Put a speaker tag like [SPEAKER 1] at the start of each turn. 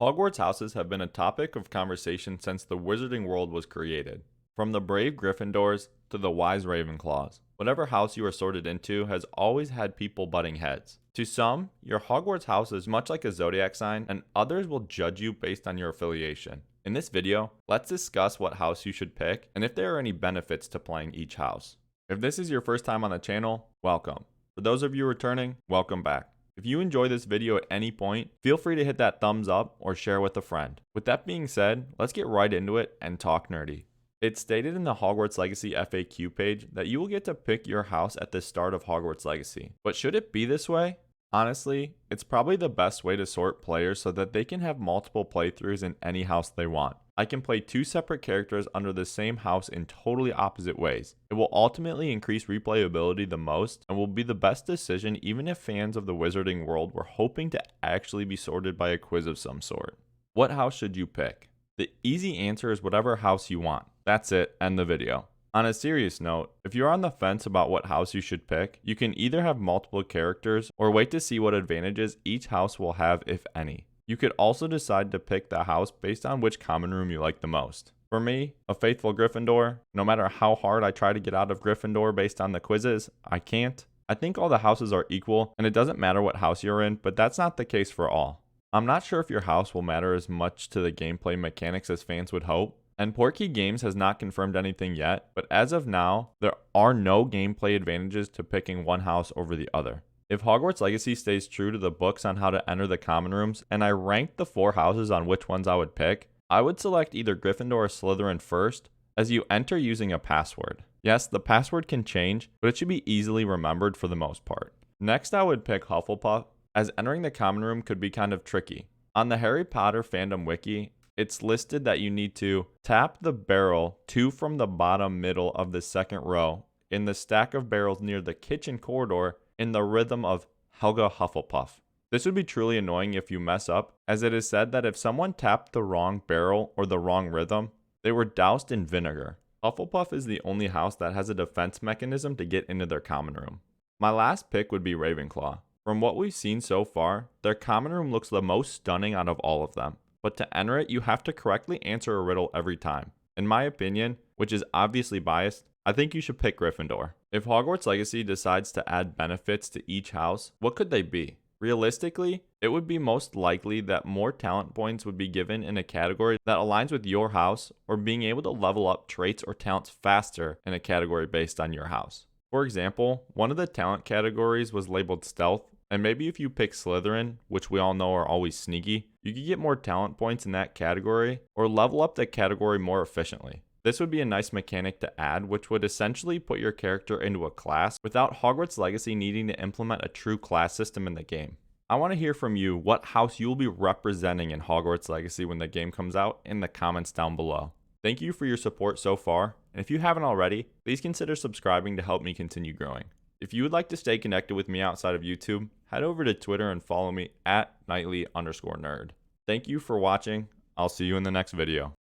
[SPEAKER 1] Hogwarts houses have been a topic of conversation since the wizarding world was created. From the brave Gryffindors to the wise Ravenclaws, whatever house you are sorted into has always had people butting heads. To some, your Hogwarts house is much like a zodiac sign, and others will judge you based on your affiliation. In this video, let's discuss what house you should pick and if there are any benefits to playing each house. If this is your first time on the channel, welcome. For those of you returning, welcome back. If you enjoy this video at any point, feel free to hit that thumbs up or share with a friend. With that being said, let's get right into it and talk nerdy. It's stated in the Hogwarts Legacy FAQ page that you will get to pick your house at the start of Hogwarts Legacy. But should it be this way? Honestly, it's probably the best way to sort players so that they can have multiple playthroughs in any house they want. I can play two separate characters under the same house in totally opposite ways. It will ultimately increase replayability the most and will be the best decision even if fans of the wizarding world were hoping to actually be sorted by a quiz of some sort. What house should you pick? The easy answer is whatever house you want. That's it, end the video. On a serious note, if you're on the fence about what house you should pick, you can either have multiple characters or wait to see what advantages each house will have, if any. You could also decide to pick the house based on which common room you like the most. For me, a faithful Gryffindor, no matter how hard I try to get out of Gryffindor based on the quizzes, I can't. I think all the houses are equal and it doesn't matter what house you're in, but that's not the case for all. I'm not sure if your house will matter as much to the gameplay mechanics as fans would hope, and Portkey Games has not confirmed anything yet, but as of now, there are no gameplay advantages to picking one house over the other. If Hogwarts Legacy stays true to the books on how to enter the common rooms, and I ranked the 4 houses on which ones I would pick, I would select either Gryffindor or Slytherin first, as you enter using a password. Yes, the password can change, but it should be easily remembered for the most part. Next, I would pick Hufflepuff, as entering the common room could be kind of tricky. On the Harry Potter fandom wiki, it's listed that you need to tap the barrel 2 from the bottom middle of the second row in the stack of barrels near the kitchen corridor in the rhythm of Helga Hufflepuff. This would be truly annoying if you mess up, as it is said that if someone tapped the wrong barrel or the wrong rhythm, they were doused in vinegar. Hufflepuff is the only house that has a defense mechanism to get into their common room. My last pick would be Ravenclaw. From what we've seen so far, their common room looks the most stunning out of all of them. But to enter it, you have to correctly answer a riddle every time. In my opinion, which is obviously biased, I think you should pick Gryffindor. If Hogwarts Legacy decides to add benefits to each house, what could they be? Realistically, it would be most likely that more talent points would be given in a category that aligns with your house, or being able to level up traits or talents faster in a category based on your house. For example, one of the talent categories was labeled Stealth, and maybe if you pick Slytherin, which we all know are always sneaky, you could get more talent points in that category, or level up that category more efficiently. This would be a nice mechanic to add, which would essentially put your character into a class without Hogwarts Legacy needing to implement a true class system in the game. I want to hear from you what house you will be representing in Hogwarts Legacy when the game comes out in the comments down below. Thank you for your support so far, and if you haven't already, please consider subscribing to help me continue growing. If you would like to stay connected with me outside of YouTube, head over to Twitter and follow me at @nightly_nerd. Thank you for watching. I'll see you in the next video.